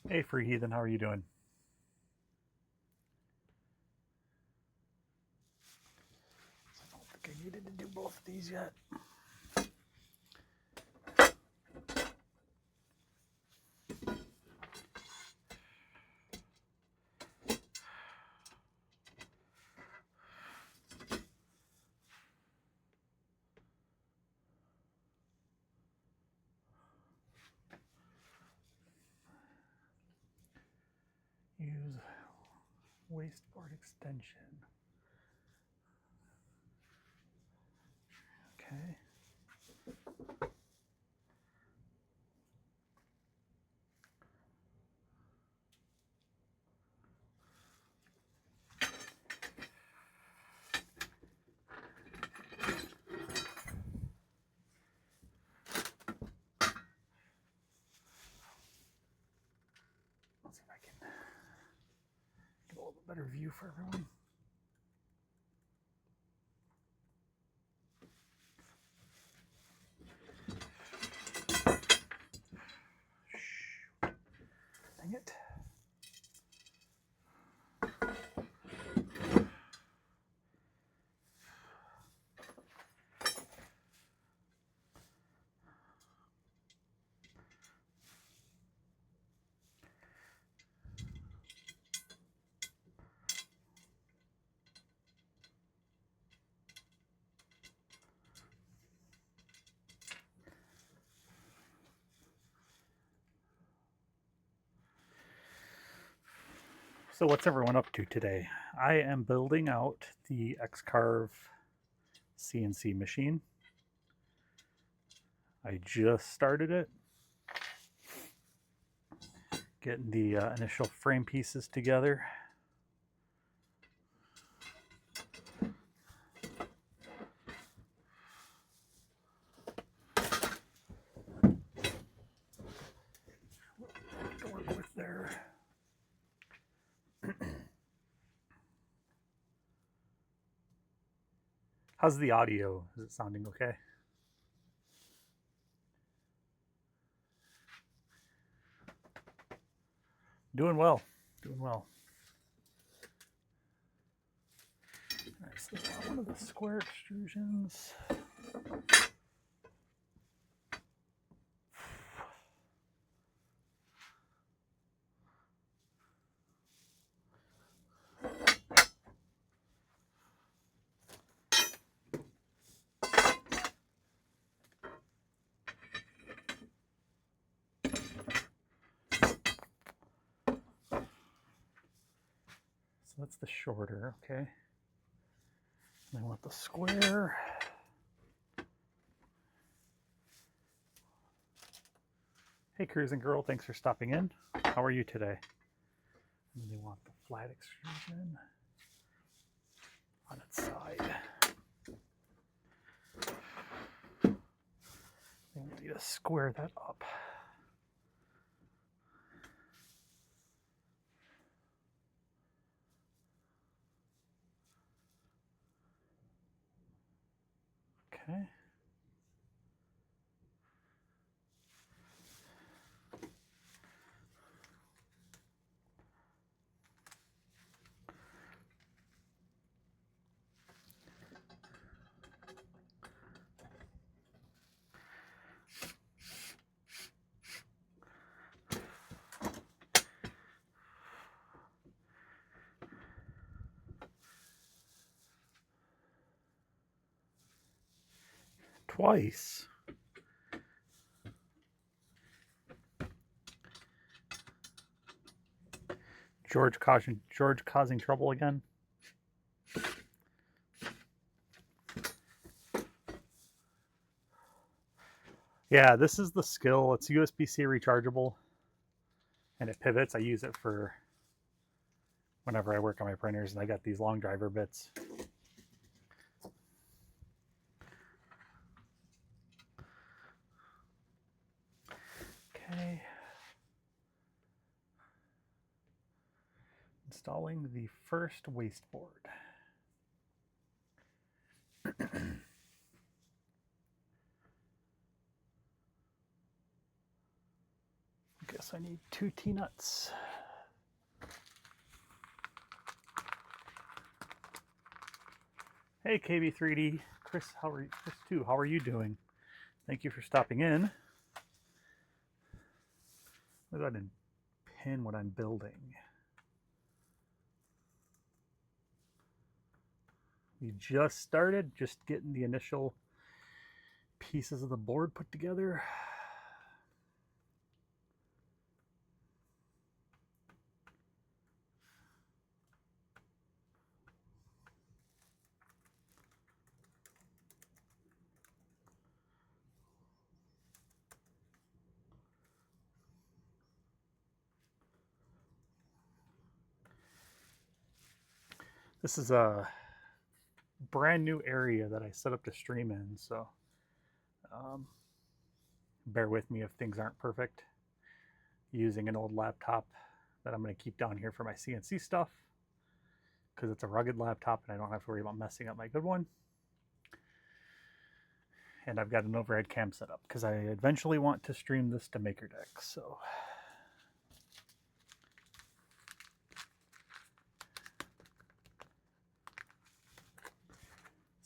Hey, Free Heathen, how are you doing? I don't think I needed to do both of these yet. Use wasteboard extension. Okay. Let's see if I can get a little bit better view for everyone. Shoot. Dang it. So what's everyone up to today? I am building out the X-Carve CNC machine. I just started it, getting the initial frame pieces together. To work with there. How's the audio? Is it sounding okay? Doing well. Doing well. All right, so one of the square extrusions. So that's the shorter, okay. And I want the square. Hey, Cruising Girl, thanks for stopping in. How are you today? And then they want the flat extrusion on its side. They want you to square that up. Okay. Twice. George causing trouble again. Yeah, this is the skill. It's USB-C rechargeable, and it pivots. I use it for whenever I work on my printers, and I got these long driver bits. Okay. Installing the first wasteboard. Guess I need 2 T-nuts. Hey KB3D, Chris, how are you? Chris 2, how are you doing? Thank you for stopping in. Let's go ahead and pin what I'm building. We just started, just getting the initial pieces of the board put together. This is a brand new area that I set up to stream in, so bear with me if things aren't perfect. Using an old laptop that I'm going to keep down here for my CNC stuff because it's a rugged laptop and I don't have to worry about messing up my good one. And I've got an overhead cam set up because I eventually want to stream this to MakerDeck. So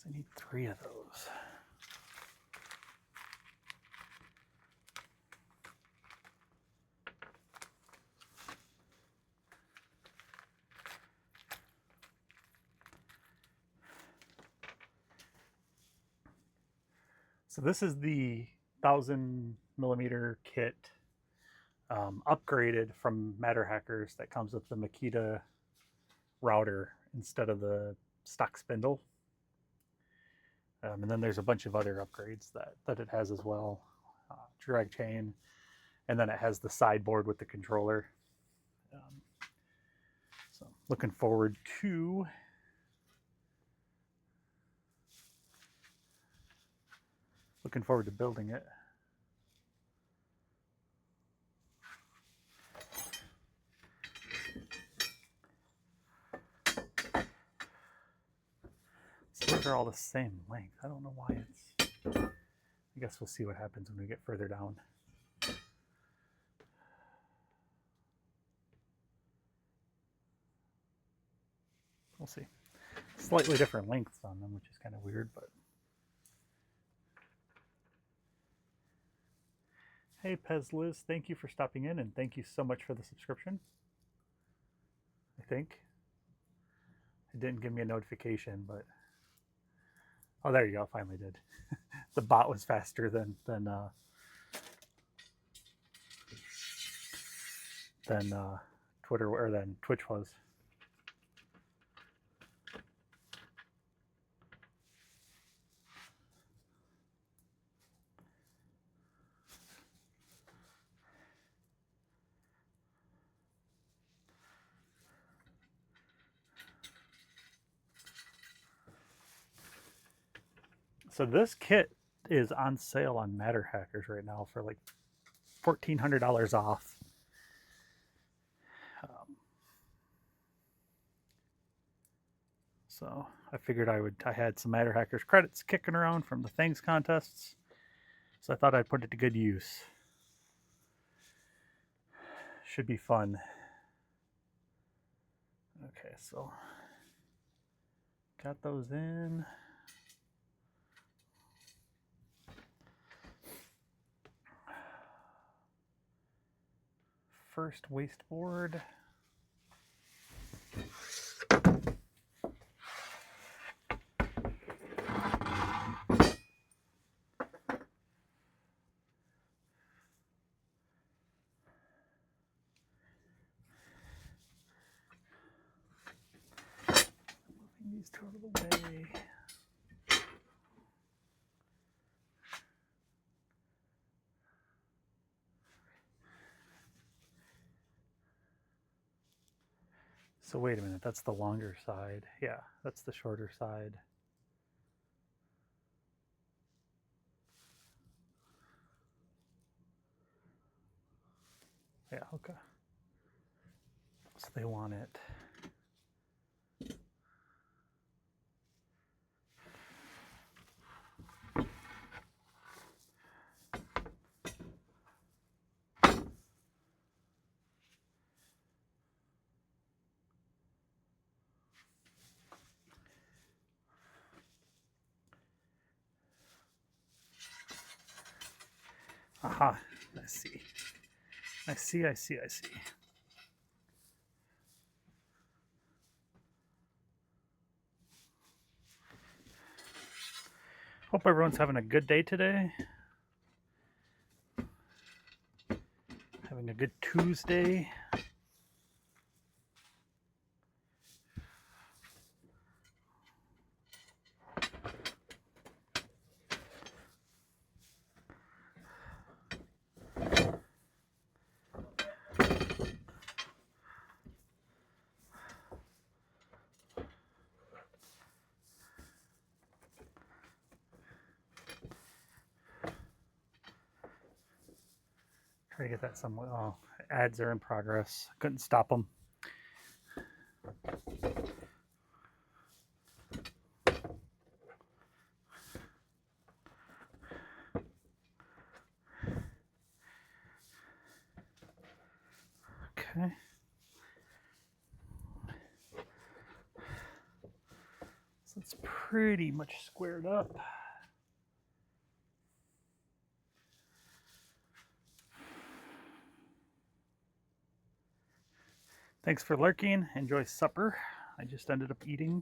I need 3 of those. So this is the 1000mm kit upgraded from Matter Hackers that comes with the Makita router instead of the stock spindle. And then there's a bunch of other upgrades that it has as well. Drag chain, and then it has the sideboard with the controller. So looking forward to building it. So those are all the same length. I don't know why it's... I guess we'll see what happens when we get further down. We'll see. Slightly different lengths on them, which is kind of weird, but... Hey, Pez Liz, thank you for stopping in, and thank you so much for the subscription. I think. It didn't give me a notification, but... Oh, there you go, finally did. The bot was faster than Twitter or than Twitch was. So this kit is on sale on Matter Hackers right now for like $1,400 off. So I figured I had some Matter Hackers credits kicking around from the Things contests, so I thought I'd put it to good use. Should be fun. Okay, so got those in. First waste board. Moving these two out of the way. So wait a minute, that's the longer side. Yeah, that's the shorter side. Yeah, okay. So they want it. Aha, I see. I see. Hope everyone's having a good day today. Having a good Tuesday. Try to get that somewhere. Oh, ads are in progress. Couldn't stop them. Okay. So it's pretty much squared up. Thanks for lurking. Enjoy supper. I just ended up eating.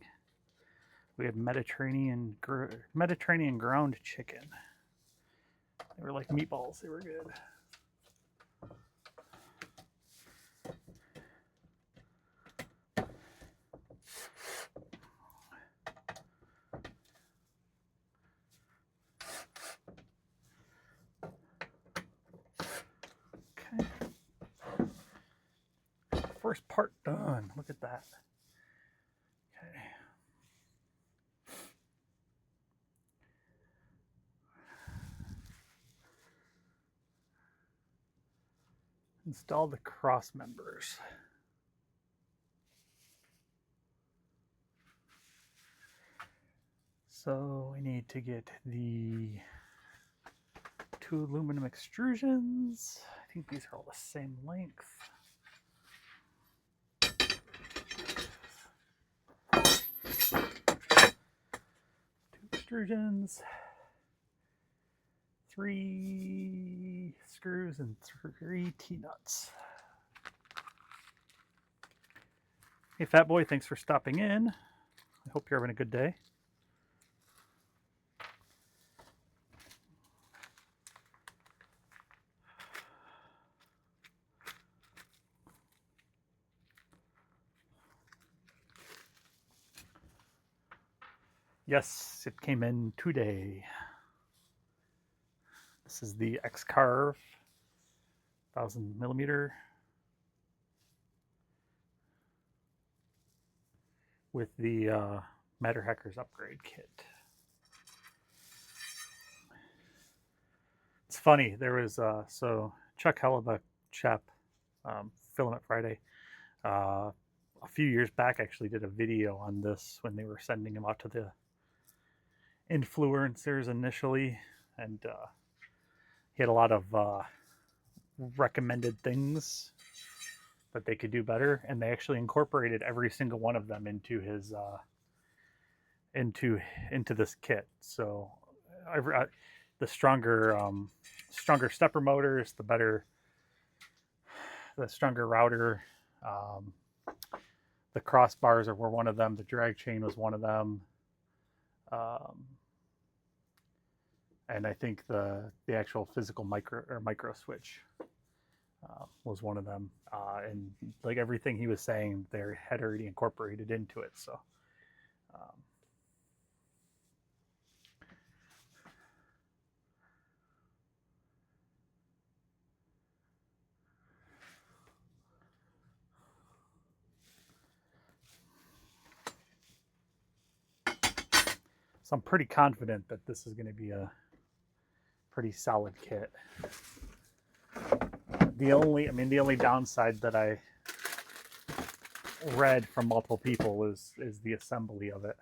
We had Mediterranean ground chicken. They were like meatballs. They were good. Okay. First part done. Look at that. Okay. Install the cross members. So we need to get the 2 aluminum extrusions. I think these are all the same length. 2 extrusions, 3 screws, and 3 T-nuts. Hey, Fat Boy, thanks for stopping in. I hope you're having a good day. Yes, it came in today. This is the X-Carve 1000mm with the Matter Hackers upgrade kit. It's funny, there was so Chuck Hellebuck chap, Filament Friday, a few years back actually did a video on this when they were sending him out to the influencers initially, and he had a lot of recommended things that they could do better, and they actually incorporated every single one of them into his into this kit. So the stronger stepper motors, the stronger router, the crossbars were one of them, the drag chain was one of them, and I think the actual physical micro switch was one of them, and like everything he was saying, they had already incorporated into it. So so I'm pretty confident that this is going to be a pretty solid kit. The only downside that I read from multiple people is the assembly of it.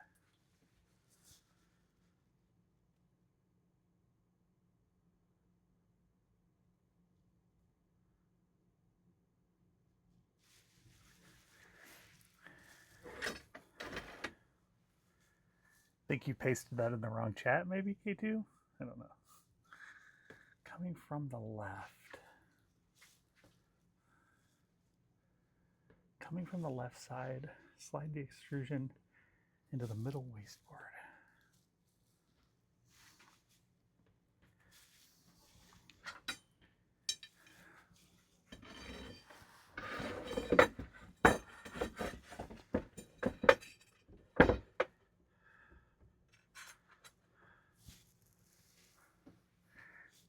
I think you pasted that in the wrong chat, maybe, K2? I don't know. coming from the left. Coming from the left side, slide the extrusion into the middle wasteboard.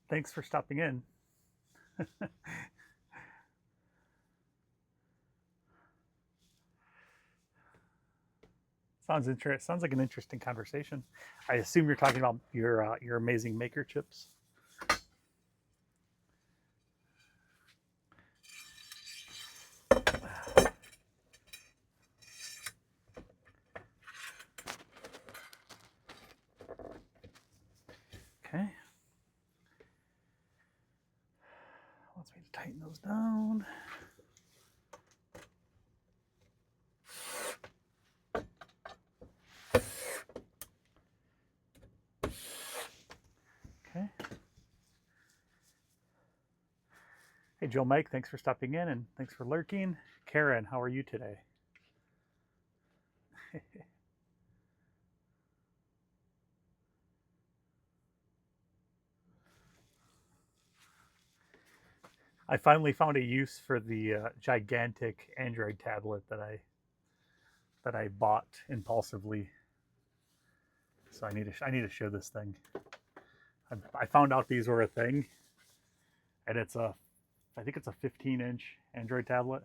Thanks for stopping in. Sounds like an interesting conversation. I assume you're talking about your amazing maker chips. Okay. Wants me to tighten those down. Okay. Hey, Joe Mike, thanks for stopping in and thanks for lurking. Karen, how are you today? I finally found a use for the gigantic Android tablet that I bought impulsively. So I need to show this thing. I found out these were a thing, and I think it's a 15-inch Android tablet.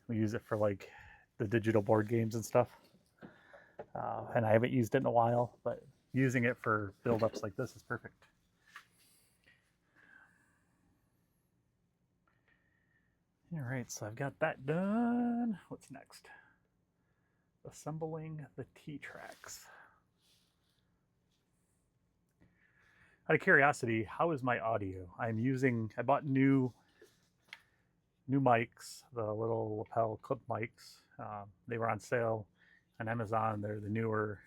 We use it for like the digital board games and stuff, and I haven't used it in a while, but using it for build-ups like this is perfect. All right, so I've got that done. What's next? Assembling the T-tracks. Out of curiosity, how is my audio? I bought new mics, the little lapel clip mics. They were on sale on Amazon. They're the newer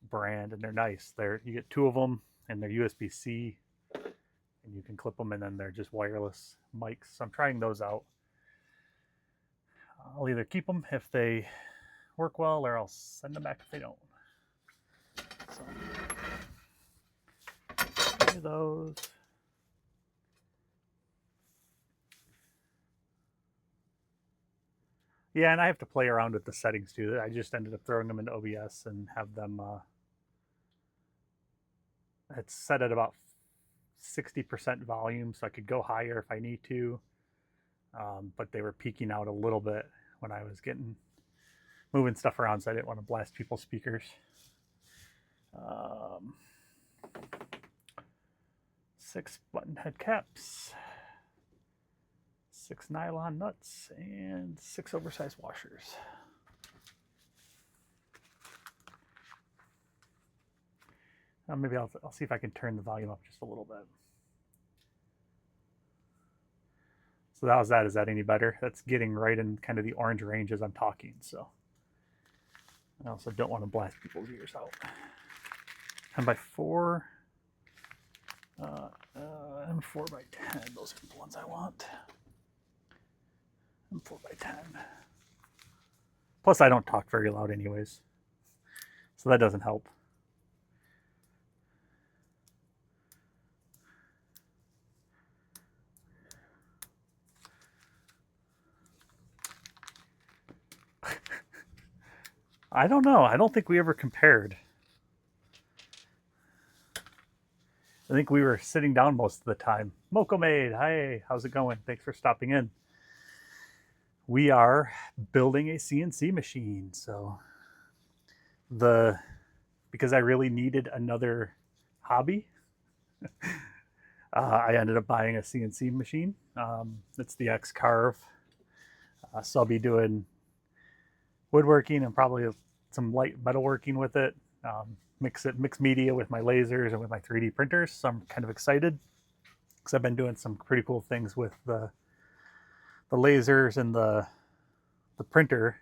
brand, and they're nice. You get 2 of them, and they're USB-C, and you can clip them, and then they're just wireless mics. So I'm trying those out. I'll either keep them if they work well, or I'll send them back if they don't. So, try those. Yeah, and I have to play around with the settings too. I just ended up throwing them into OBS and have them. It's set at about 60% volume, so I could go higher if I need to. But they were peaking out a little bit when I was moving stuff around, so I didn't want to blast people's speakers. 6 button head caps, 6 nylon nuts, and 6 oversized washers. Maybe I'll see if I can turn the volume up just a little bit. So how's that? Is that any better? That's getting right in kind of the orange range as I'm talking. So I also don't want to blast people's ears out. 10x4 and 4x10. Those are the ones I want. And 4x10. Plus, I don't talk very loud anyways, so that doesn't help. I don't know. I don't think we ever compared. I think we were sitting down most of the time. Mokomade, hi, how's it going? Thanks for stopping in. We are building a CNC machine. So because I really needed another hobby, I ended up buying a CNC machine. It's the X-Carve. So I'll be doing woodworking and probably some light metalworking with it. Mix media with my lasers and with my 3D printers. So I'm kind of excited because I've been doing some pretty cool things with the lasers and the printer.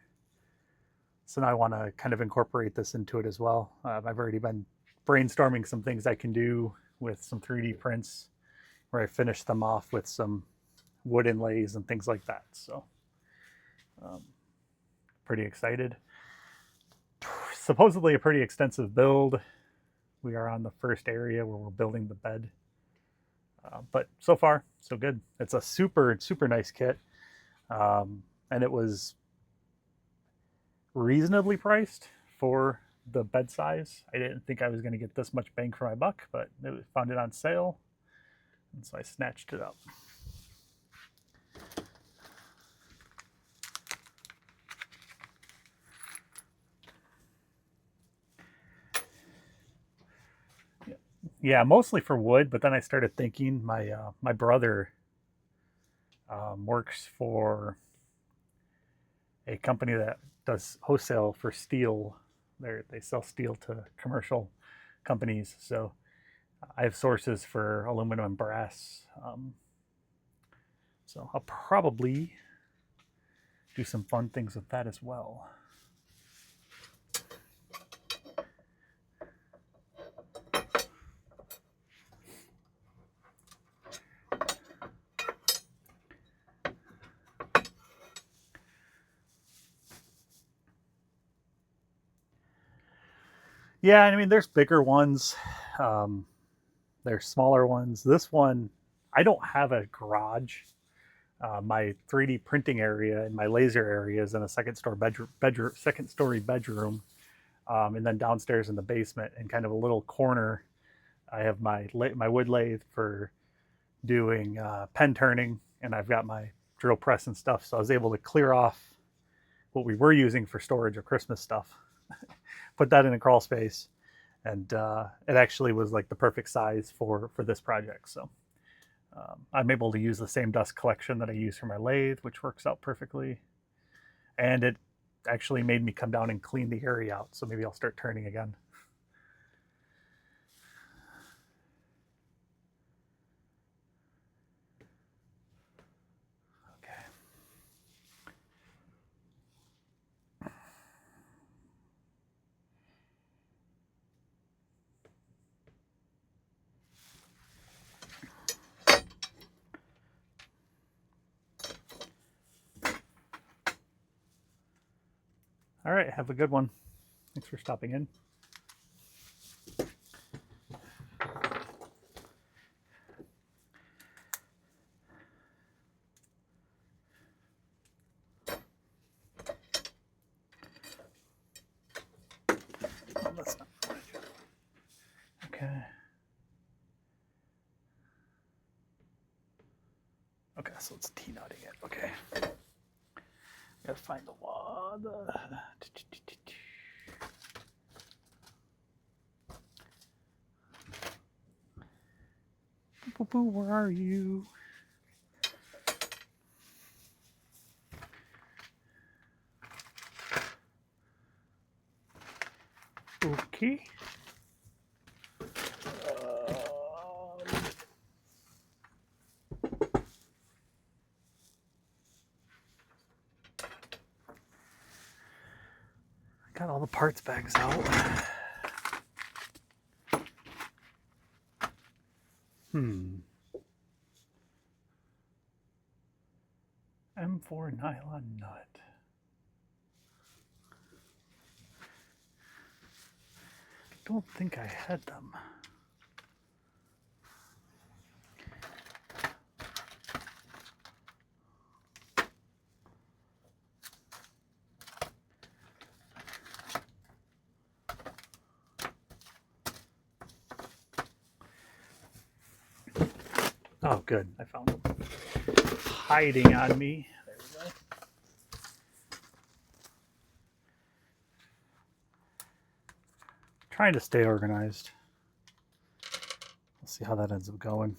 So now I want to kind of incorporate this into it as well. I've already been brainstorming some things I can do with some 3D prints where I finish them off with some wood inlays and things like that. So pretty excited. Supposedly a pretty extensive build. We are on the first area where we're building the bed. But so far, so good. It's a super, super nice kit. And it was reasonably priced for the bed size. I didn't think I was going to get this much bang for my buck, but I found it on sale. And so I snatched it up. Yeah, mostly for wood, but then I started thinking my brother works for a company that does wholesale for steel. They sell steel to commercial companies, so I have sources for aluminum and brass. So I'll probably do some fun things with that as well. Yeah, I mean, there's bigger ones. There's smaller ones. This one, I don't have a garage. My 3D printing area and my laser area is in a second story bedroom, and then downstairs in the basement, in kind of a little corner, I have my wood lathe for doing pen turning, and I've got my drill press and stuff. So I was able to clear off what we were using for storage of Christmas stuff, put that in a crawl space, and it actually was like the perfect size for this project. So I'm able to use the same dust collection that I use for my lathe, which works out perfectly. And it actually made me come down and clean the area out. So maybe I'll start turning again. All right, have a good one. Thanks for stopping in. Oh, that's not okay. Okay, so it's T-knotting it. Okay. Gotta find the law. Where are you? Okay. Got all the parts bags out. M4 nylon nut. Don't think I had them. Oh, good. I found them. Hiding on me. There we go. Trying to stay organized. Let's see how that ends up going.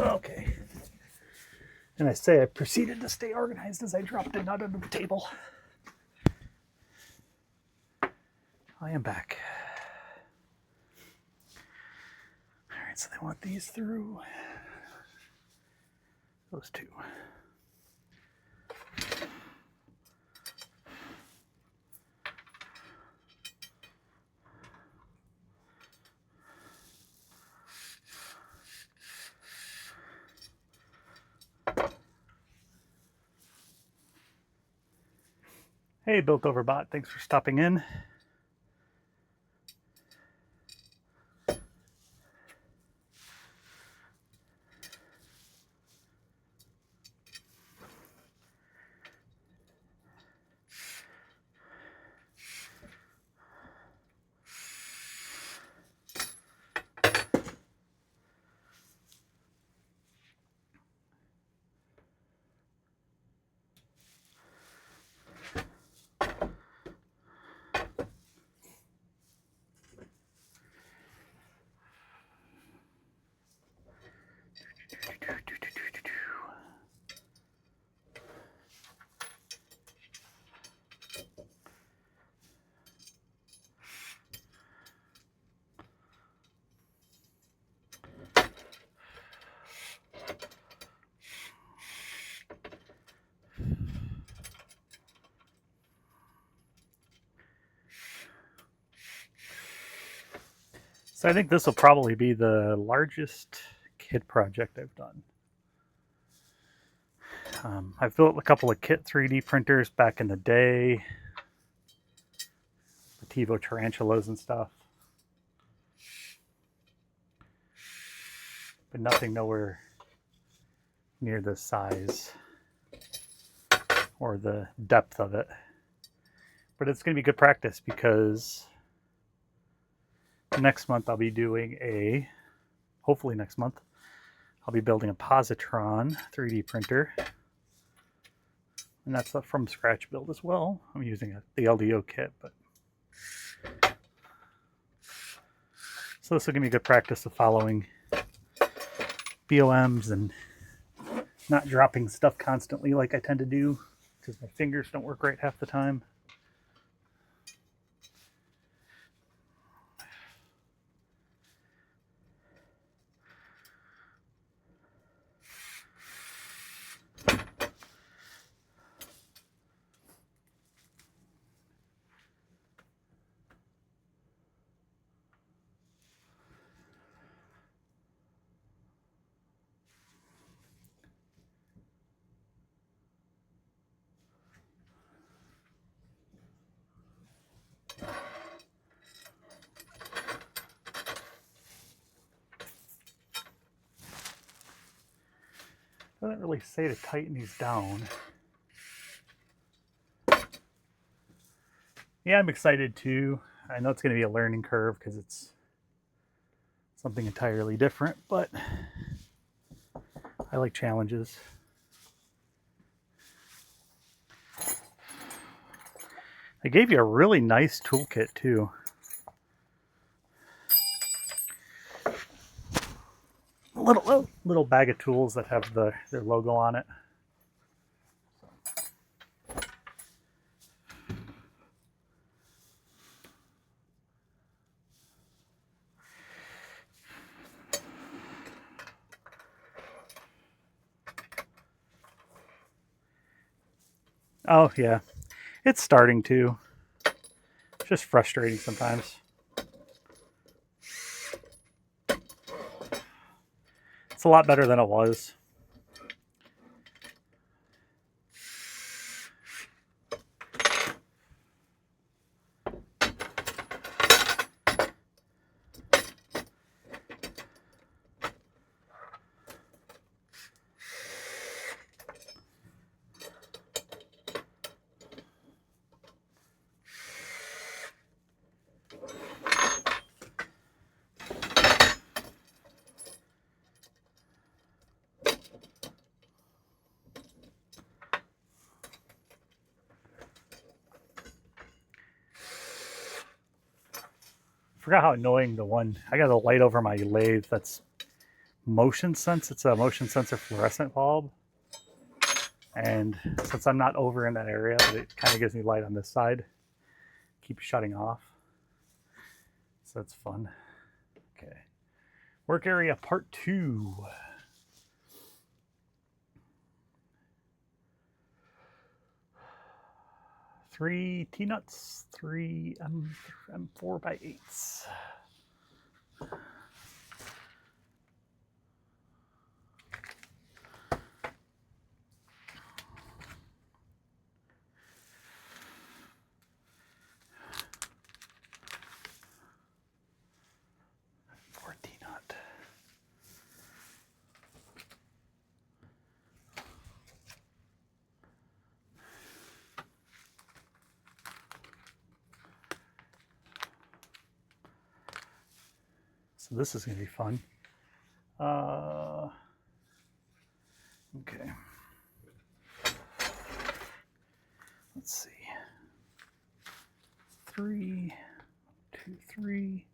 Okay. And I say I proceeded to stay organized as I dropped a nut under the table. I am back. All right, so they want these through those two. Hey, Built Over Bot, thanks for stopping in. So I think this will probably be the largest kit project I've done. I've built a couple of kit 3D printers back in the day, the TiVo tarantulas and stuff, but nothing nowhere near the size or the depth of it. But it's going to be good practice because next month I'll be doing hopefully next month, I'll be building a positron 3D printer. And that's a from scratch build as well. I'm using the LDO kit, but so this will give me good practice of following BOMs and not dropping stuff constantly like I tend to do because my fingers don't work right half the time. Doesn't really say to tighten these down. Yeah, I'm excited too. I know it's going to be a learning curve because it's something entirely different, but I like challenges. They gave you a really nice toolkit too. Little bag of tools that have their logo on it. Oh yeah, it's starting to. It's just frustrating sometimes. It's a lot better than it was. Forgot how annoying I got a light over my lathe that's motion sense. It's a motion sensor fluorescent bulb. And since I'm not over in that area, it kind of gives me light on this side. Keeps shutting off. So that's fun. Okay. Work area part 2. Three T-nuts, 3 M4x8s. T-nut. So this is going to be fun. Okay. Let's see. 3, 2, 3.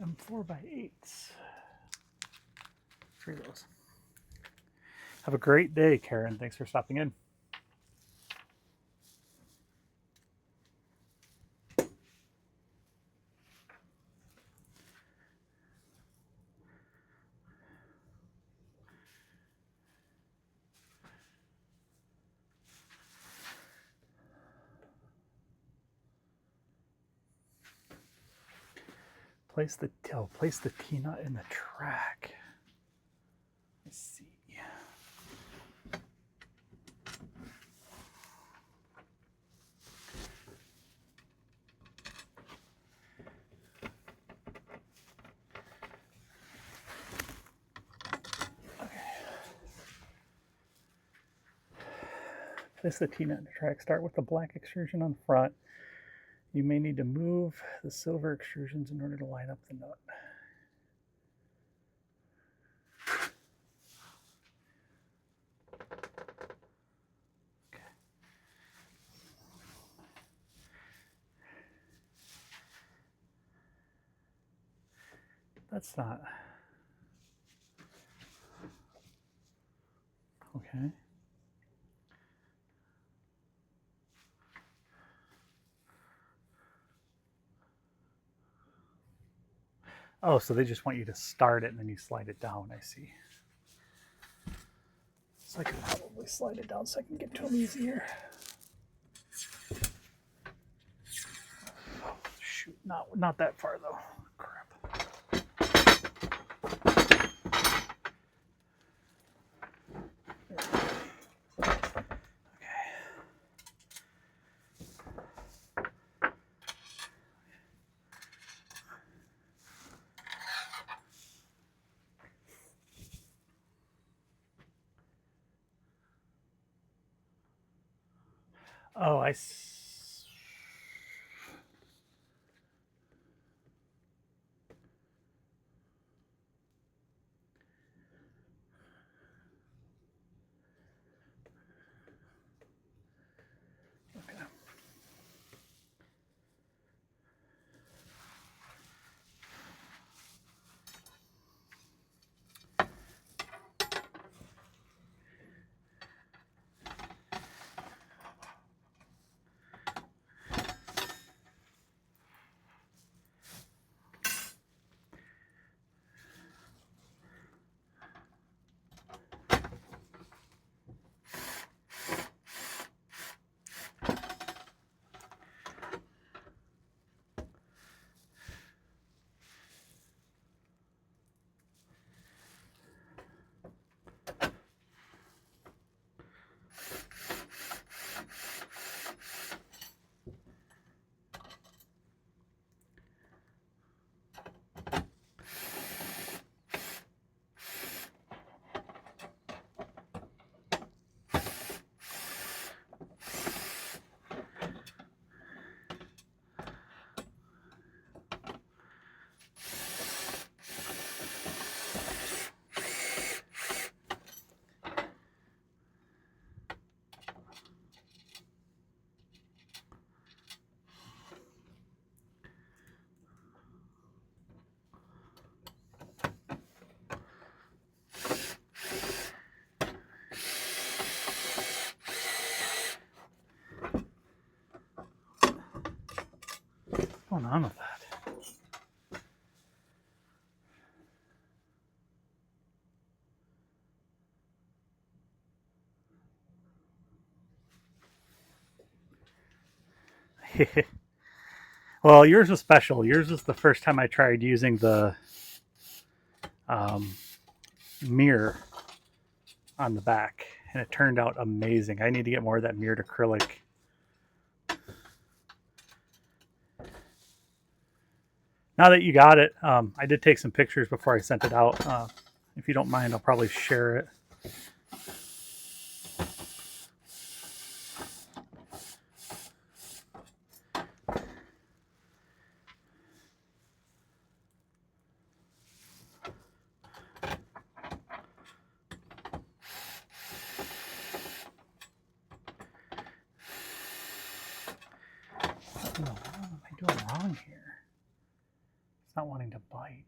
M4x8s. 3 of those. Have a great day, Karen. Thanks for stopping in. Place the T-nut in the track. Let's see. Place the T-nut in the track. Start with the black extrusion on front. You may need to move the silver extrusions in order to line up the nut. Okay. That's not... Okay. Oh, so they just want you to start it and then you slide it down, I see. So I could probably slide it down so I can get to them easier. Oh, shoot, not that far though. Crap. Oh, I see. Okay. going on with that? Well, yours was special. Yours was the first time I tried using the mirror on the back, and it turned out amazing. I need to get more of that mirrored acrylic. Now that you got it, I did take some pictures before I sent it out. If you don't mind, I'll probably share it. What am I doing wrong here? It's not wanting to bite.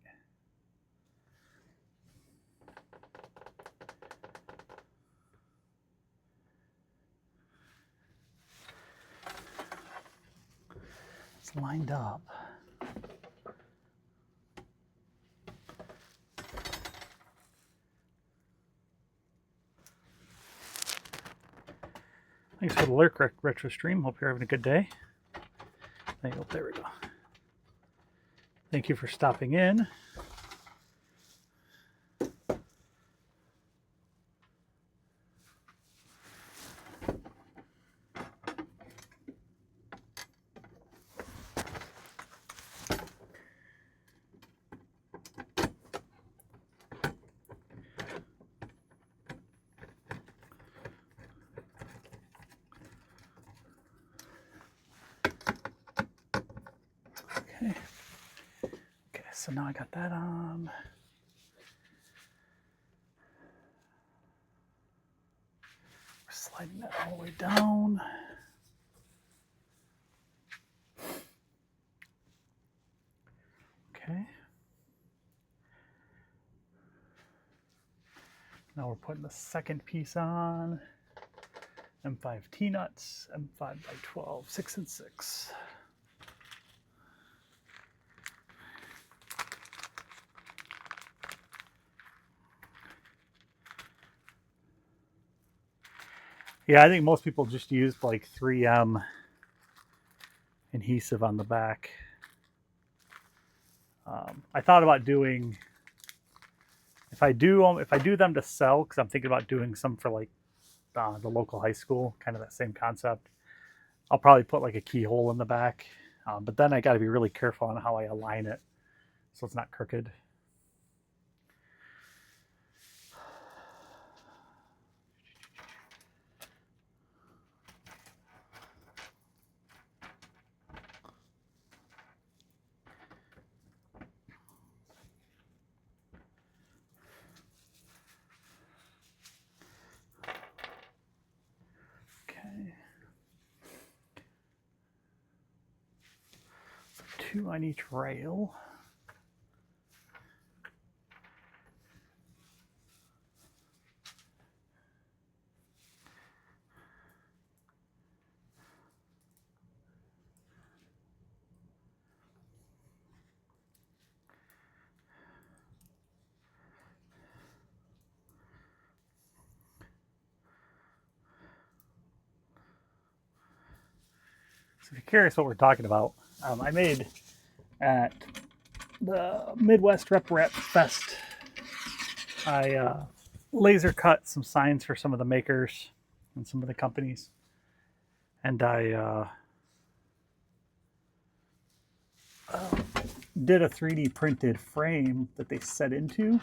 It's lined up. Thanks for the lurk, Retro Stream. Hope you're having a good day. There we go. Thank you for stopping in. Okay, so now I got that on. We're sliding that all the way down. Okay. Now we're putting the second piece on. M5 T-nuts, M5 by 12, 6 and 6. Yeah, I think most people just used like 3M adhesive on the back. I thought about doing, if I do them to sell, because I'm thinking about doing some for like the local high school, kind of that same concept. I'll probably put like a keyhole in the back, but then I got to be really careful on how I align it so it's not crooked. So 2 on each rail. So if you're curious what we're talking about, I made at the Midwest Rep Fest, I laser cut some signs for some of the makers and some of the companies. And I did a 3D printed frame that they set into.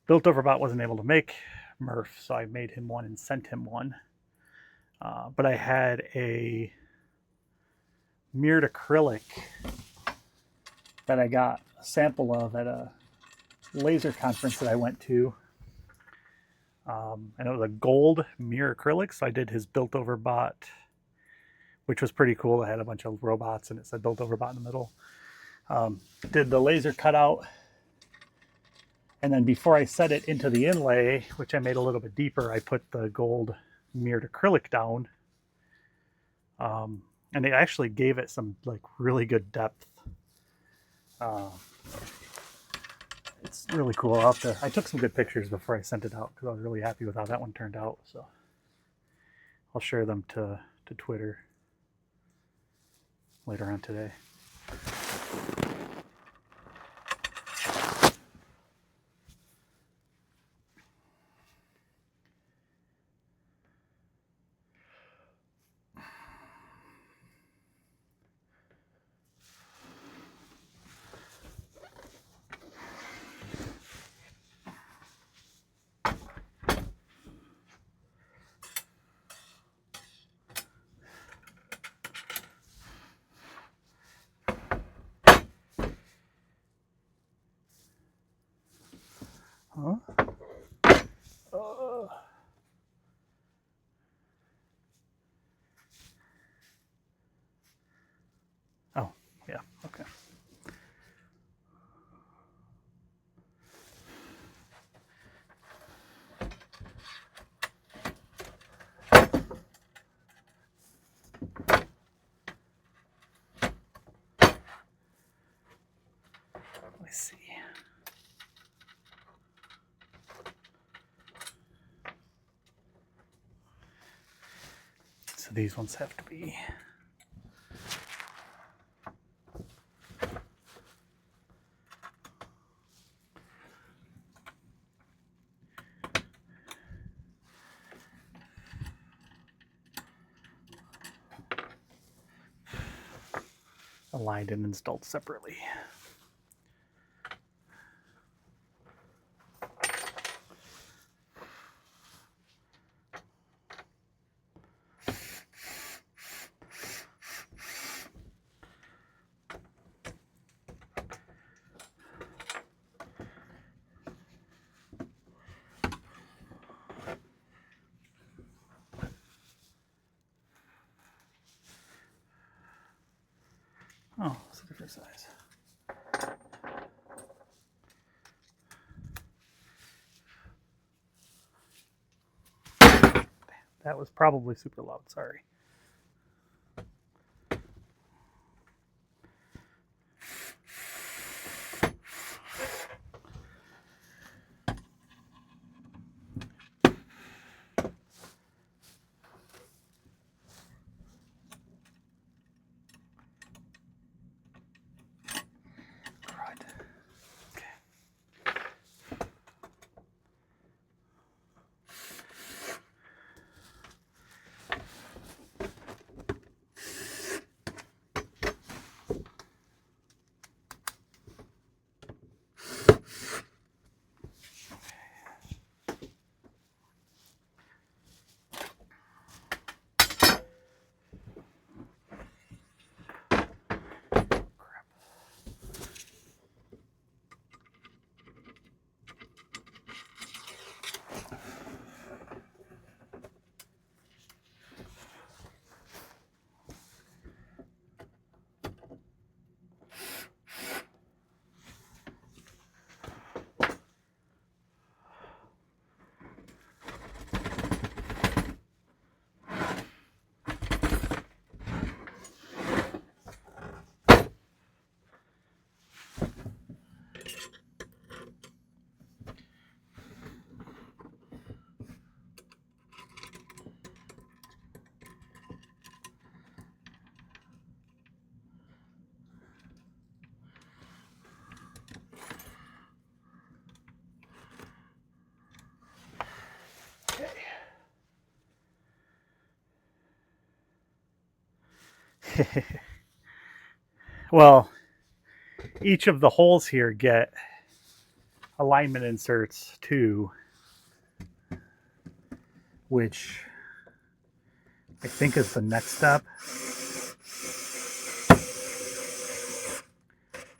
Built Overbot wasn't able to make Murph, so I made him one and sent him one. But I had a mirrored acrylic that I got a sample of at a laser conference that I went to. And it was a gold mirror acrylic, so I did his Built Overbot, which was pretty cool. It had a bunch of robots and it said Built Overbot in the middle. Did the laser cutout, And then before I set it into the inlay, which I made a little bit deeper, I put the gold mirrored acrylic down. And it actually gave it some like really good depth. It's really cool. I took some good pictures before I sent it out because I was really happy with how that one turned out. So I'll share them to Twitter later on today. Huh? Oh, yeah, okay. Let's see. So these ones have to be aligned and installed separately. Oh, it's a different size. That was probably super loud, sorry. Well, each of the holes here get alignment inserts too, which I think is the next step.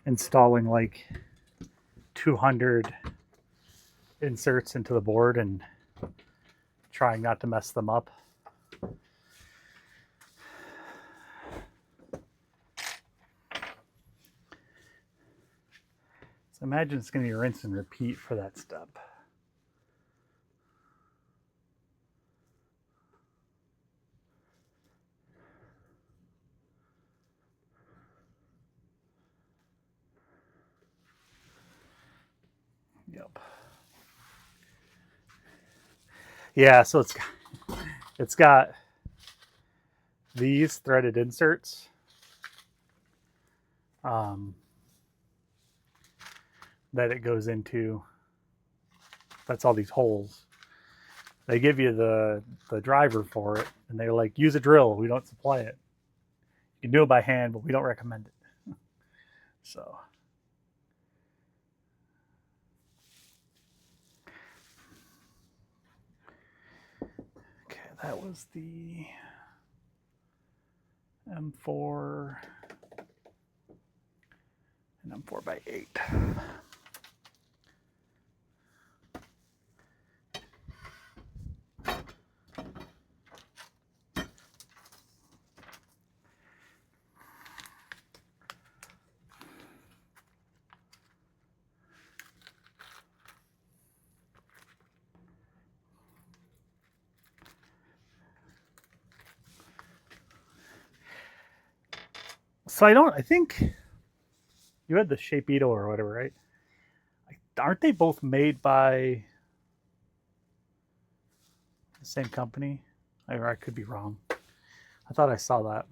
Installing like 200 inserts into the board and trying not to mess them up. So So imagine it's going to be rinse and repeat for that step. Yep. Yeah, so it's got these threaded inserts. That it goes into. That's all these holes. They give you the driver for it, and they're like, use a drill. We don't supply it. You can do it by hand, but we don't recommend it. So. Okay, that was the M4 and M4x8. So I think you had the Shapeito or whatever, right? Aren't they both made by the same company? Or I could be wrong. I thought I saw that.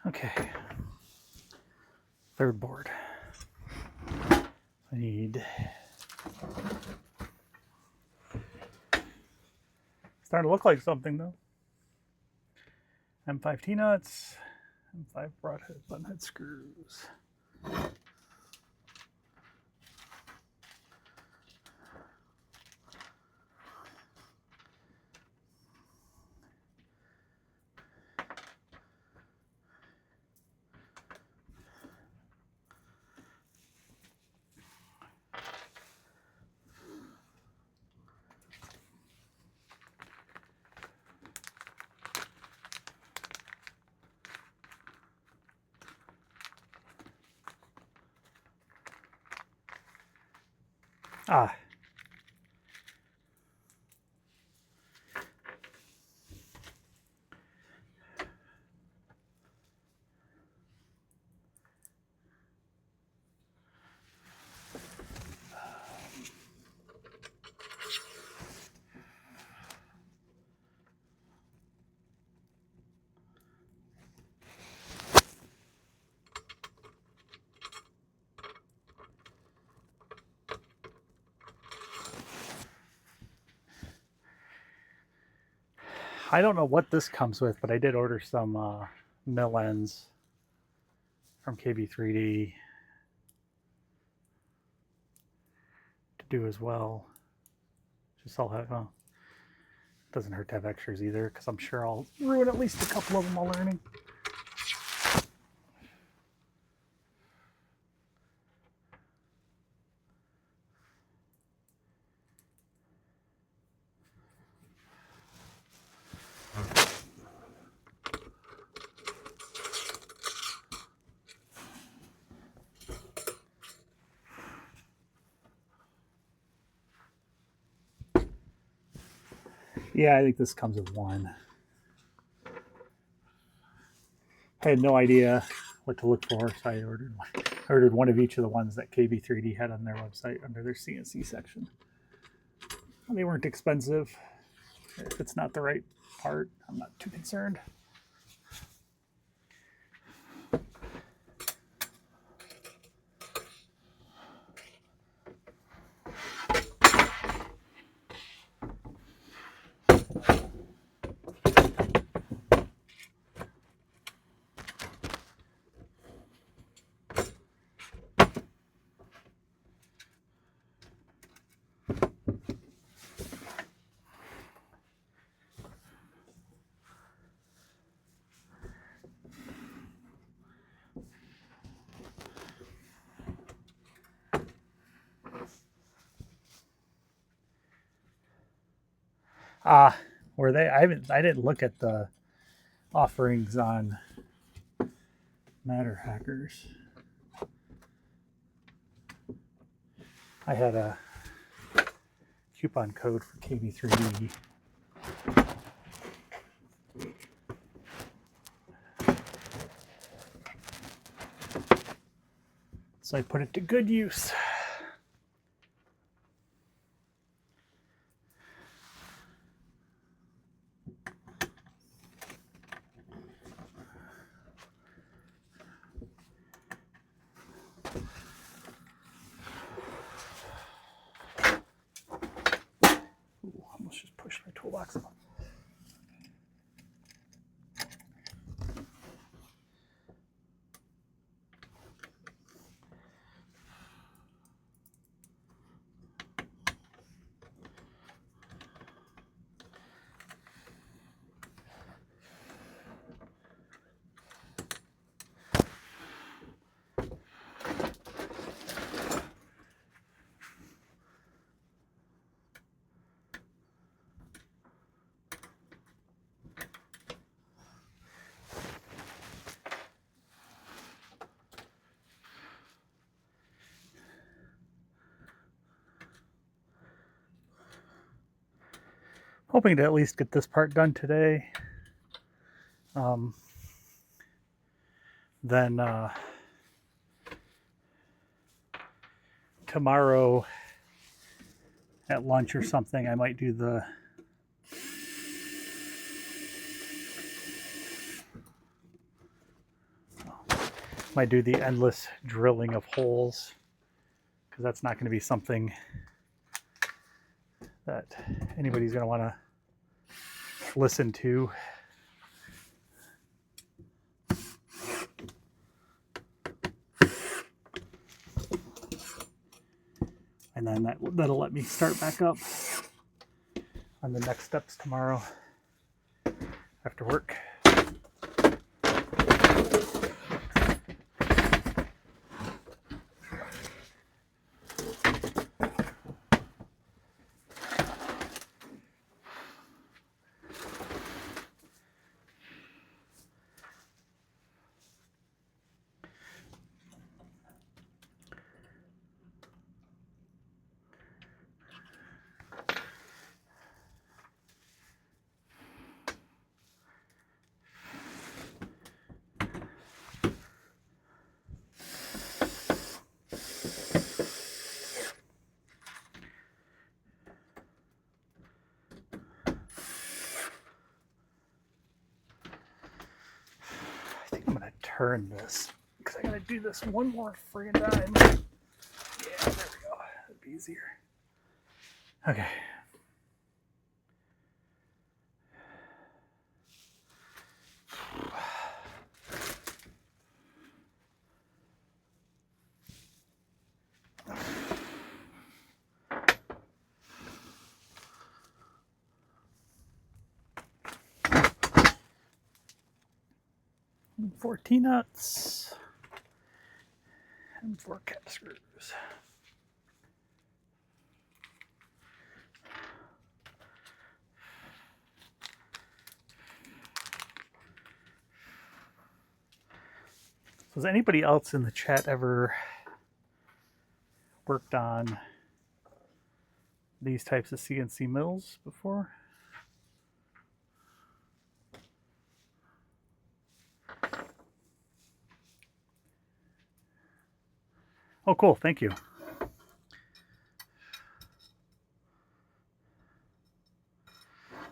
Okay. Third board. I need. Starting to look like something though. M5 T-nuts, M5 broadhead buttonhead screws. Ah. I don't know what this comes with, but I did order some mill ends from KB3D to do as well. Just I'll have, doesn't hurt to have extras either, because I'm sure I'll ruin at least a couple of them while learning. Yeah, I think this comes with one. I had no idea what to look for, so I ordered one. I ordered one of each of the ones that KB3D had on their website under their CNC section. They weren't expensive. If it's not the right part, I'm not too concerned. Were they? I didn't look at the offerings on Matter Hackers. I had a coupon code for KB3D. So I put it to good use. Ooh, almost just pushed my toolbox off. Hoping to at least get this part done today. Then tomorrow at lunch or something, I might do the endless drilling of holes, because that's not going to be something that anybody's going to want to listen to. And then that'll let me start back up on the next steps tomorrow after work. turn this because I gotta do this one more friggin' time. Yeah, there we go. That'd be easier. Okay. And 4 T-nuts and 4 cap screws. So has anybody else in the chat ever worked on these types of CNC mills before? Oh, cool. Thank you.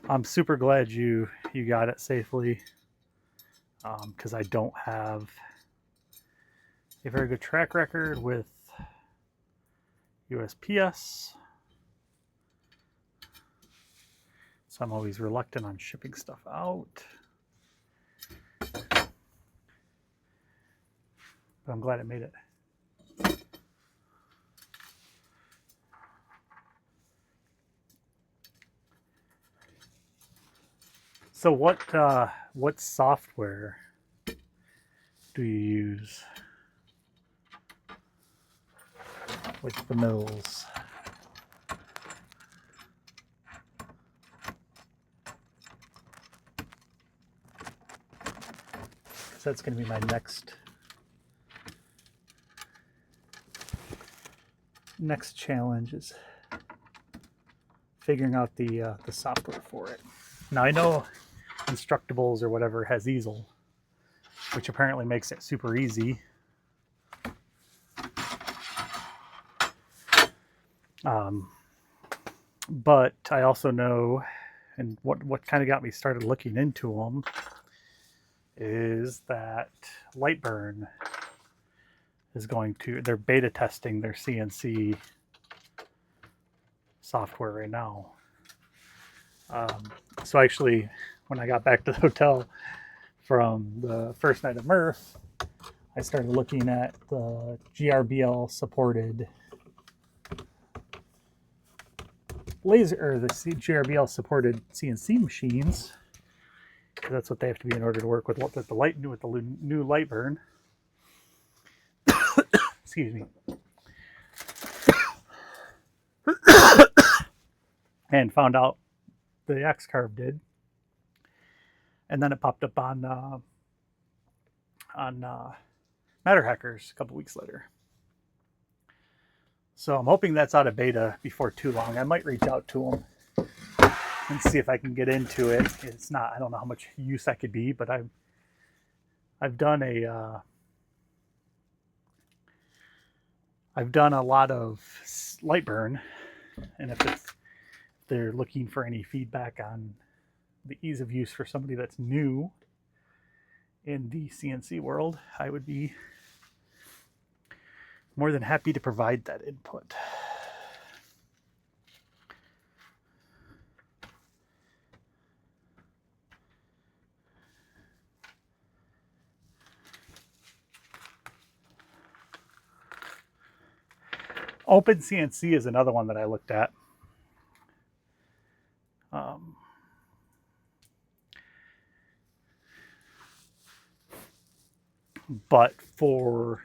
I'm super glad you got it safely, because I don't have a very good track record with USPS. So I'm always reluctant on shipping stuff out. But I'm glad it made it. So what software do you use with the mills? So that's going to be my next challenge, is figuring out the software for it. Now I know Instructables or whatever has easel, which apparently makes it super easy. But I also know, and what kind of got me started looking into them, is that Lightburn is they're beta testing their CNC software right now. So actually, when I got back to the hotel from the first night of Murph, I started looking at the GRBL supported GRBL supported CNC machines. That's what they have to be in order to work with the new Lightburn. Excuse me. And found out the X-Carve did, and then it popped up on Matter Hackers a couple weeks later. So I'm hoping that's out of beta before too long. I might reach out to them and see if I can get into it. It's not, I don't know how much use I could be, but I've done a lot of Lightburn, and if they're looking for any feedback on the ease of use for somebody that's new in the CNC world, I would be more than happy to provide that input. OpenCNC is another one that I looked at. But for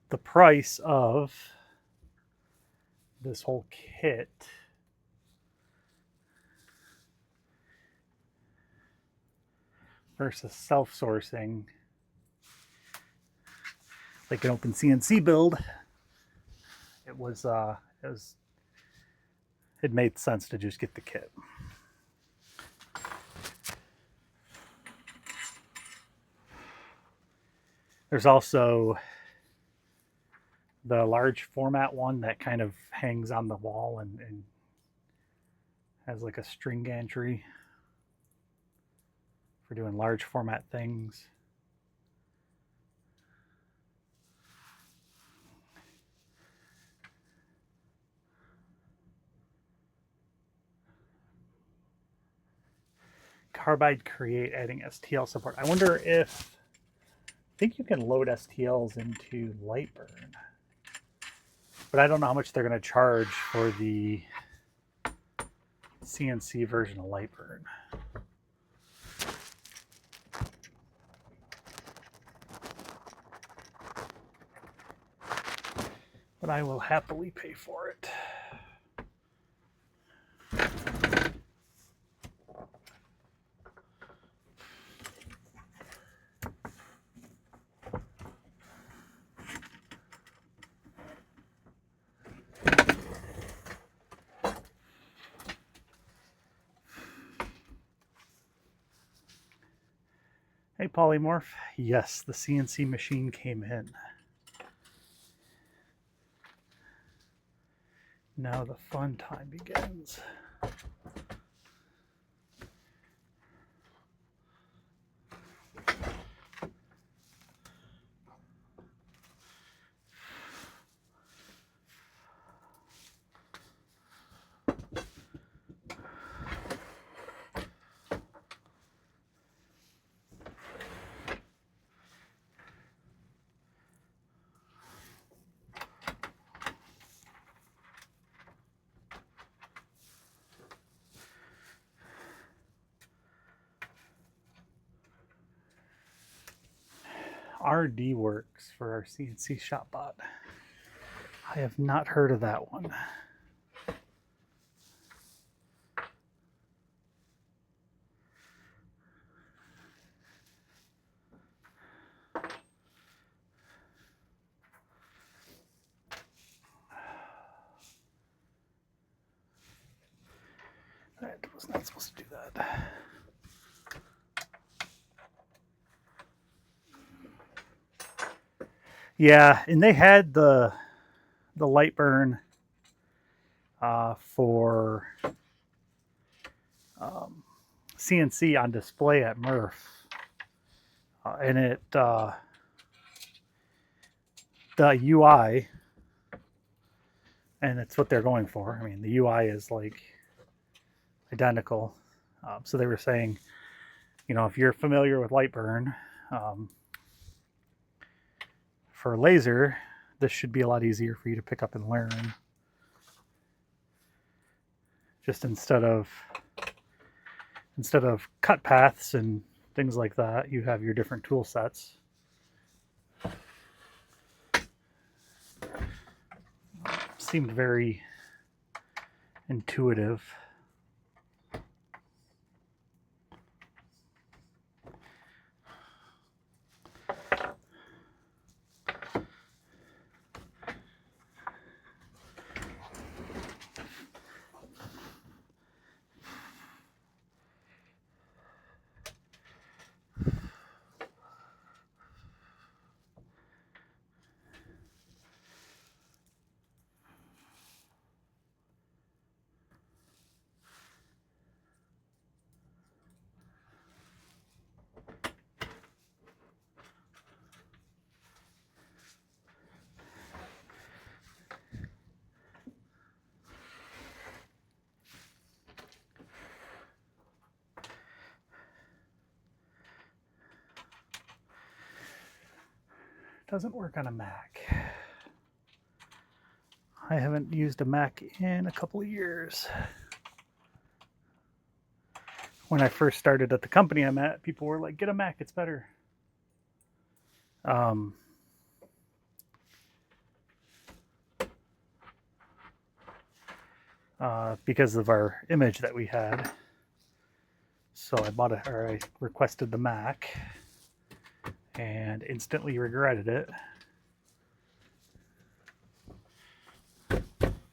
the price of this whole kit, versus self-sourcing, like an OpenCNC build, it made sense to just get the kit. There's also the large format one that kind of hangs on the wall and has like a string gantry for doing large format things. Carbide Create adding STL support. I wonder if, I think you can load STLs into Lightburn, but I don't know how much they're going to charge for the CNC version of Lightburn. But I will happily pay for it. Hey, Polymorph. Yes, the CNC machine came in. Now the fun time begins. RD Works for our CNC shop bot. I have not heard of that one. I was not supposed to do that. Yeah, and they had the Lightburn for CNC on display at Murph, and it the UI, and it's what they're going for. I mean, the UI is like identical. So they were saying, you know, if you're familiar with Lightburn, for laser, this should be a lot easier for you to pick up and learn. Just instead of cut paths and things like that, you have your different tool sets. Seemed very intuitive. Doesn't work on a Mac. I haven't used a Mac in a couple of years. When I first started at the company I'm at, people were like, get a Mac, it's better. Because of our image that we had. So I requested the Mac and instantly regretted it.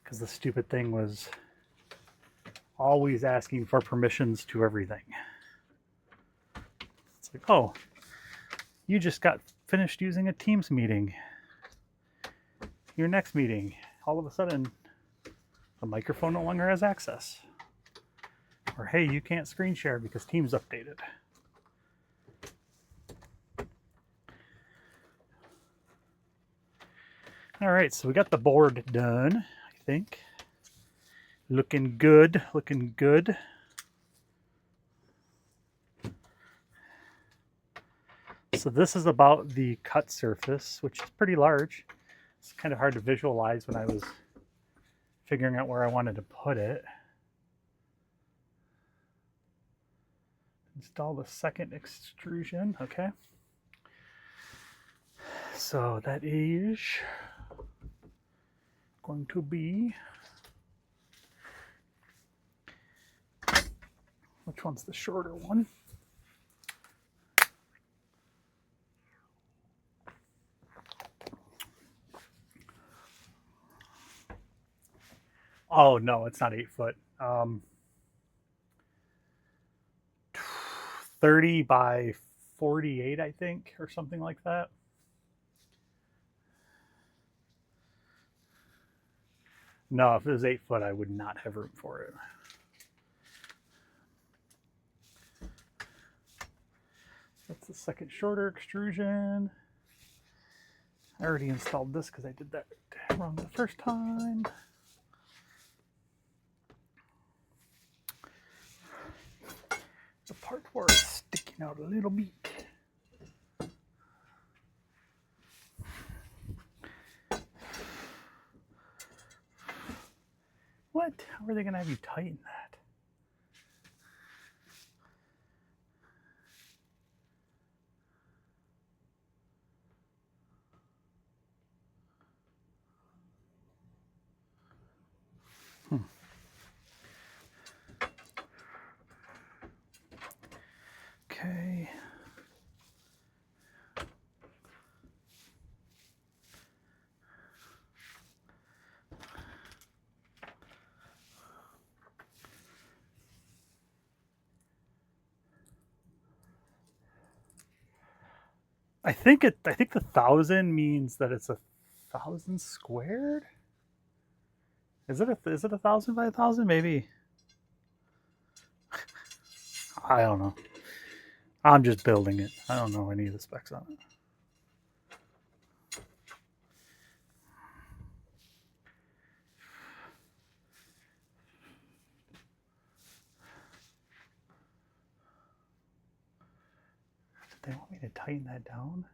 Because the stupid thing was always asking for permissions to everything. It's like, oh, you just got finished using a Teams meeting. Your next meeting, all of a sudden, the microphone no longer has access. Or, hey, you can't screen share because Teams updated. All right, so we got the board done, I think. Looking good, looking good. So this is about the cut surface, which is pretty large. It's kind of hard to visualize when I was figuring out where I wanted to put it. Install the second extrusion, okay. So that is going to be, which one's the shorter one? Oh no, it's not 8 foot. 30 by 48, I think, or something like that. No, if it was 8 foot, I would not have room for it. That's the second shorter extrusion. I already installed this because I did that wrong the first time. The part where it's sticking out a little bit. What? How are they going to have you tighten that? Okay. I think the 1,000 means that it's 1,000 squared. Is it 1,000 by 1,000? Maybe. I don't know. I'm just building it. I don't know any of the specs on it. They want me to tighten that down.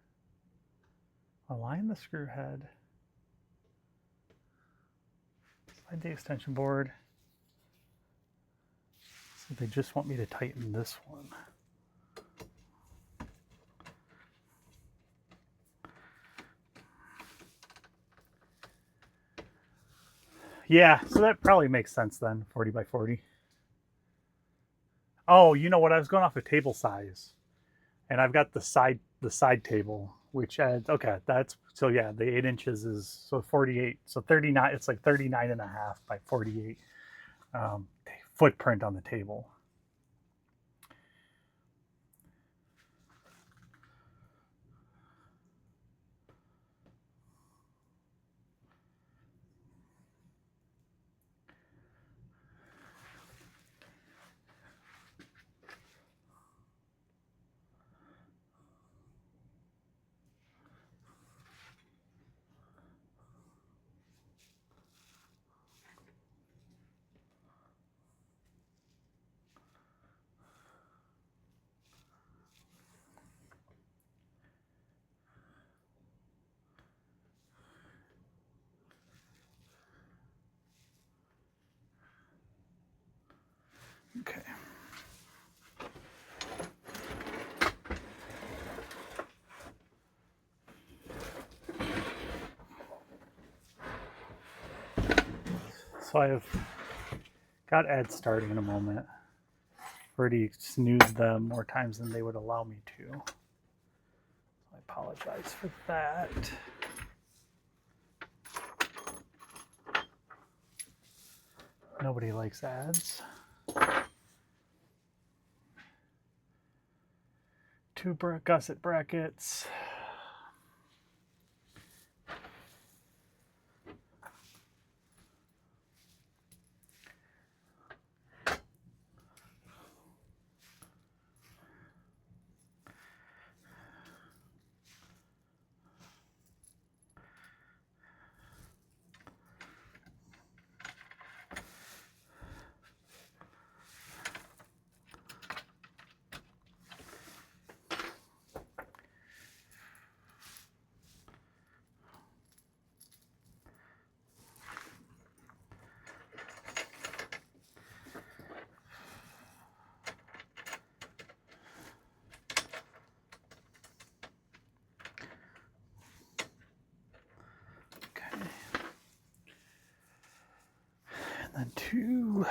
Align the screw head. Slide the extension board. So they just want me to tighten this one. Yeah, so that probably makes sense then, 40 by 40. Oh, you know what? I was going off of table size. And I've got the side table, which adds, okay, that's, so yeah, the 8 inches is, so 48, so 39, it's like 39 and a half by 48 footprint on the table. Okay. So I've got ads starting in a moment. Already snoozed them more times than they would allow me to. I apologize for that. Nobody likes ads. 2 gusset brackets. And 2.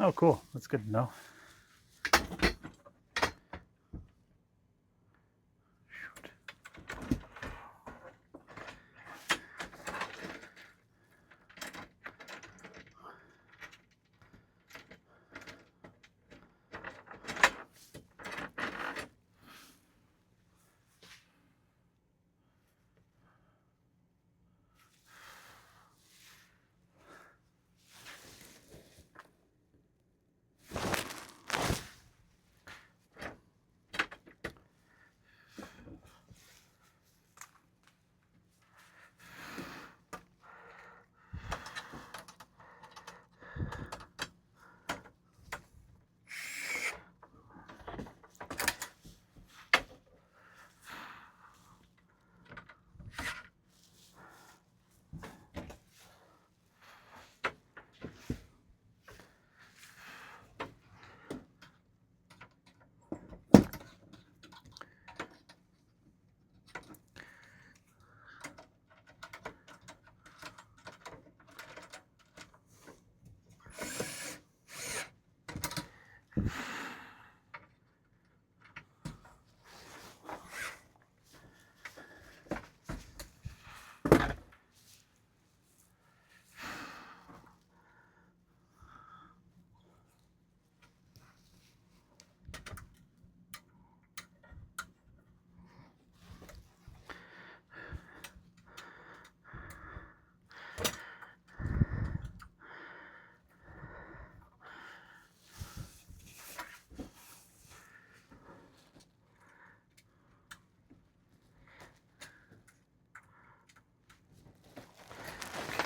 Oh, cool. That's good to know. Shoot.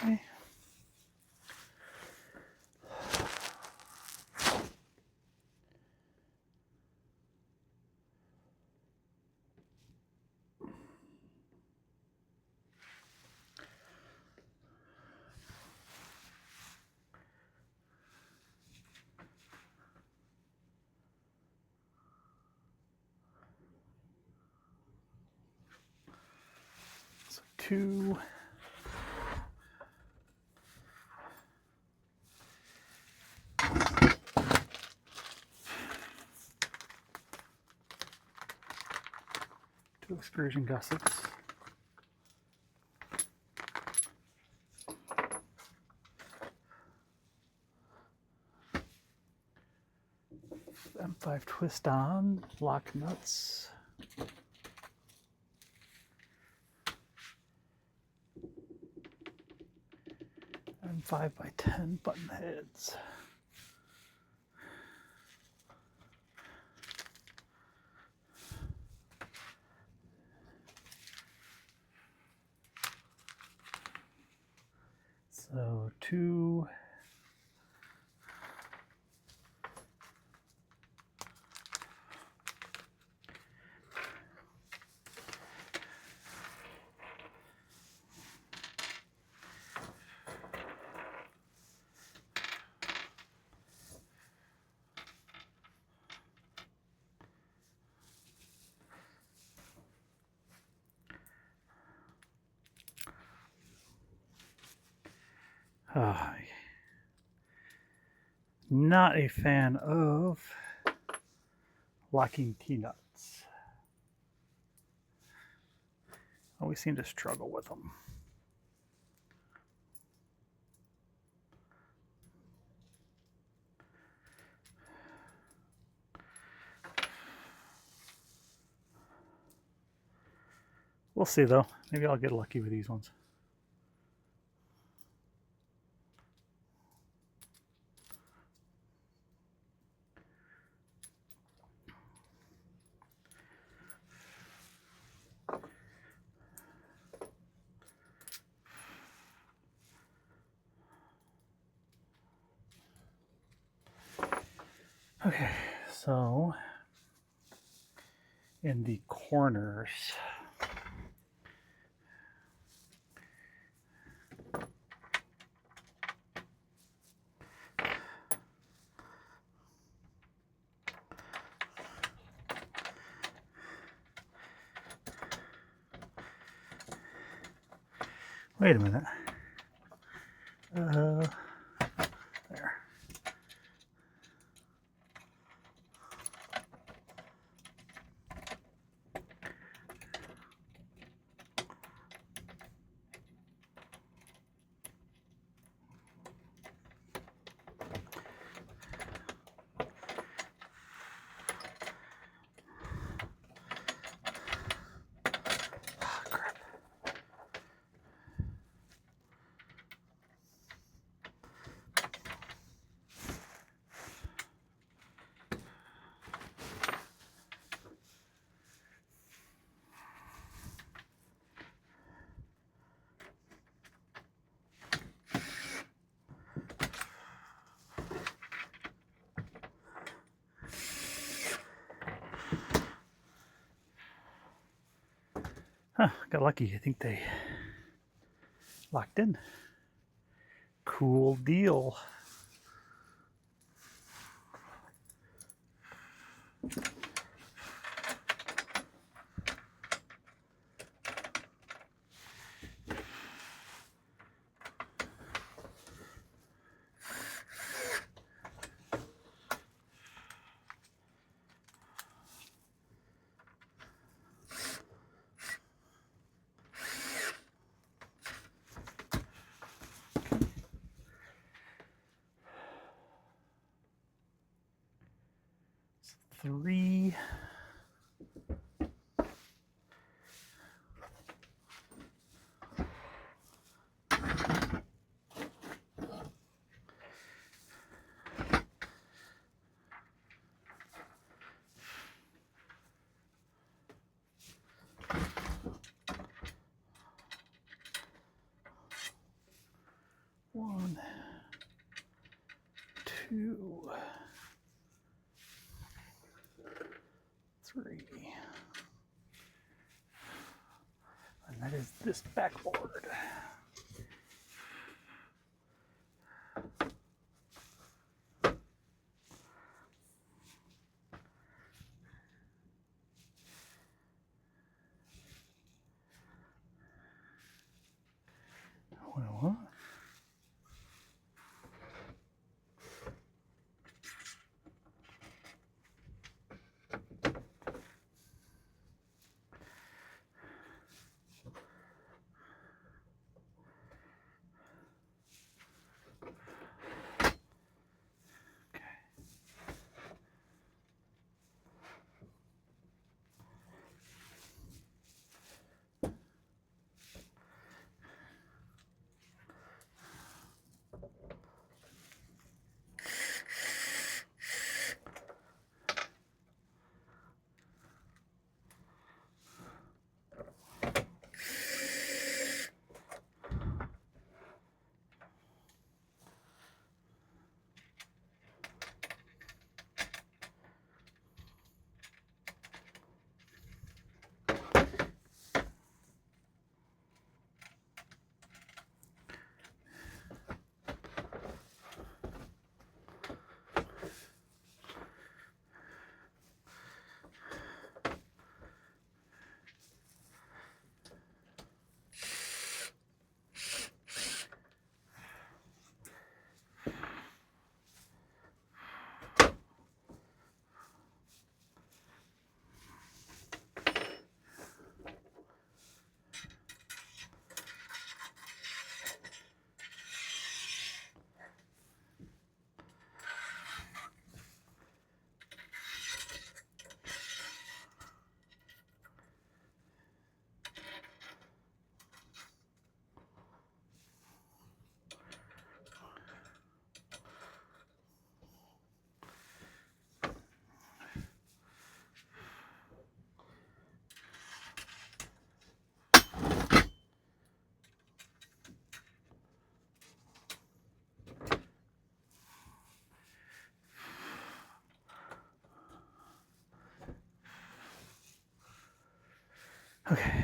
Okay. So 2. Two extrusion gussets. M5 twist on, lock nuts. And 5x10 button heads. So 2. Not a fan of locking T-nuts. Always seem to struggle with them. We'll see though. Maybe I'll get lucky with these ones. Okay, so in the corners, wait a minute. There. Oh, crap. Huh, got lucky. I think they locked in. Cool deal. Three. One, two, three. And that is this backboard. What? Okay.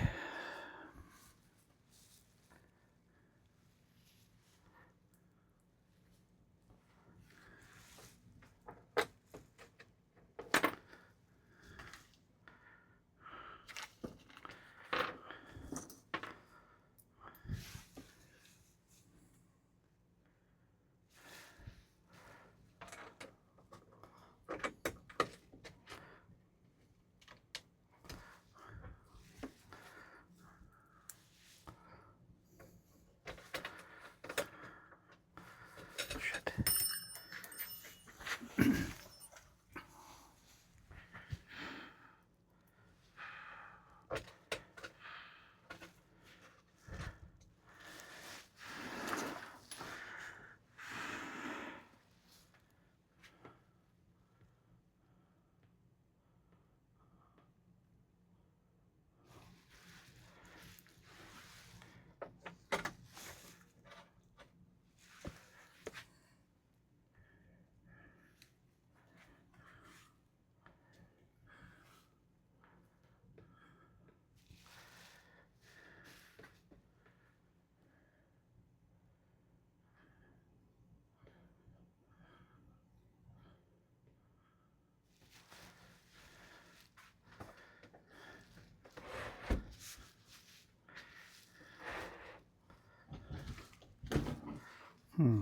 Hmm.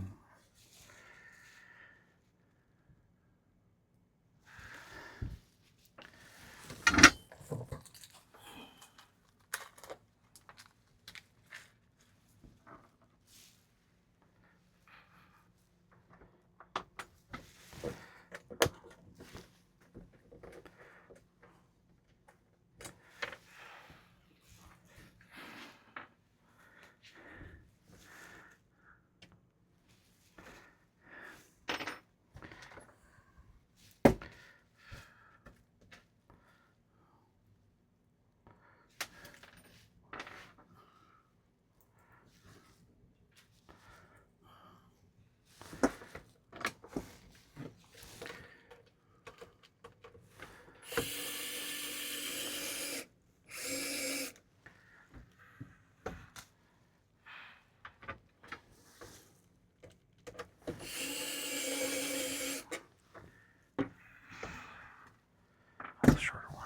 That's a shorter one.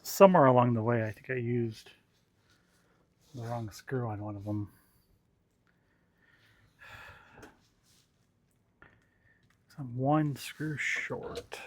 Somewhere along the way, I think I used the wrong screw on one of them. So I'm one screw short.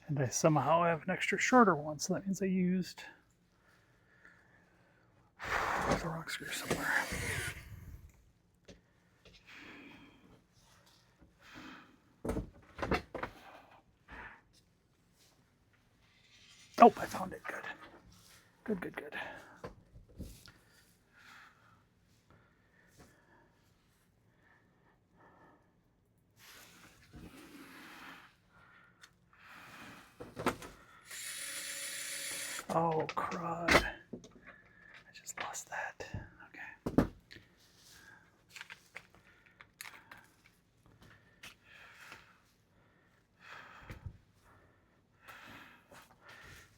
And I somehow have an extra shorter one, so that means I used the wrong screw somewhere. Oh, I found it. Good. Good, good, good. Oh, crud. I just lost that. Okay.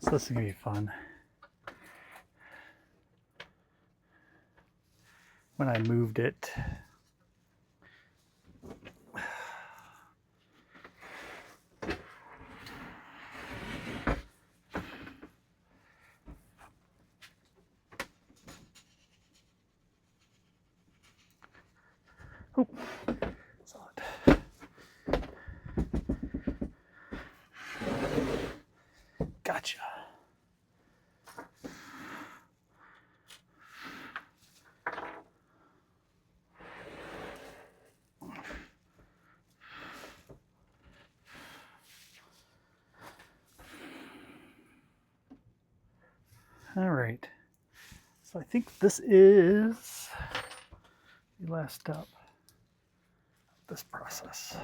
So this is gonna be fun. When I moved it, oh, solid. Gotcha. All right. So I think this is the last step of this process.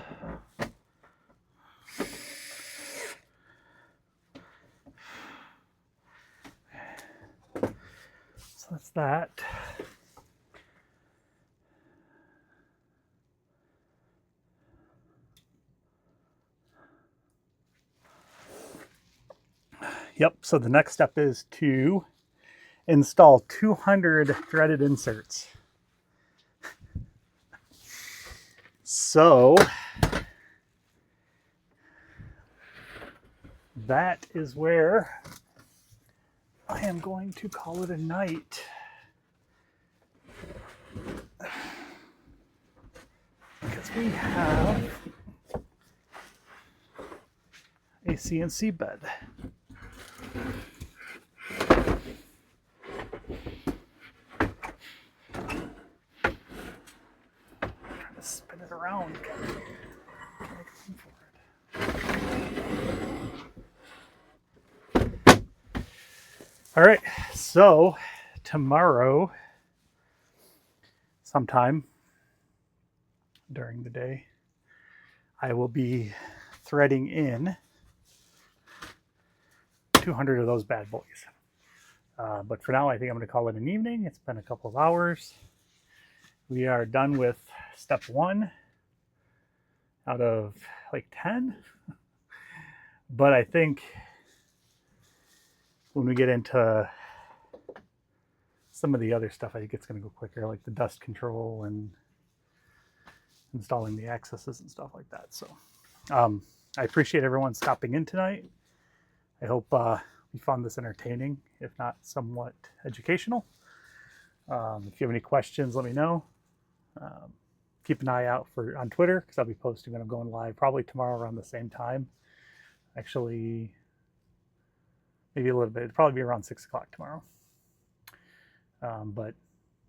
So that's that. Yep, so the next step is to install 200 threaded inserts. So that is where I am going to call it a night. Because we have a CNC bed. Trying to spin it around. Can't make room for it. All right, so tomorrow, sometime during the day, I will be threading in 200 of those bad boys. But for now, I think I'm going to call it an evening. It's been a couple of hours. We are done with step 1 out of like 10. But I think when we get into some of the other stuff, I think it's going to go quicker, like the dust control and installing the accesses and stuff like that. So I appreciate everyone stopping in tonight. I hope you found this entertaining, if not somewhat educational. If you have any questions, let me know. Keep an eye out on Twitter, because I'll be posting when I'm going live probably tomorrow around the same time. Actually, maybe a little bit. It'll probably be around 6 o'clock tomorrow. But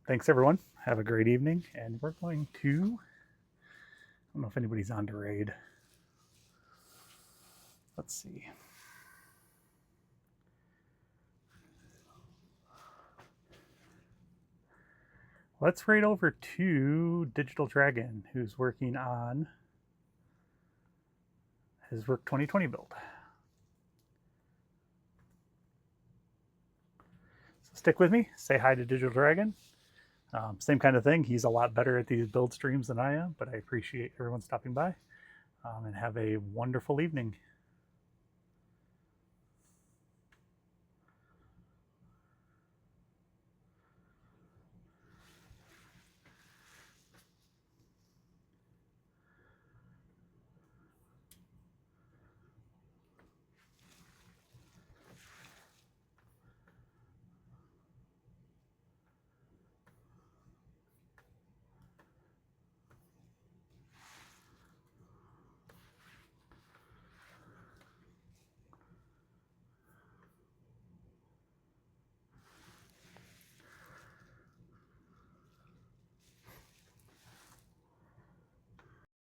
thanks, everyone. Have a great evening. And we're going to... I don't know if anybody's on to raid. Let's see. Let's raid over to Digital Dragon, who's working on his Work 2020 build. So stick with me. Say hi to Digital Dragon. Same kind of thing. He's a lot better at these build streams than I am, but I appreciate everyone stopping by. And have a wonderful evening.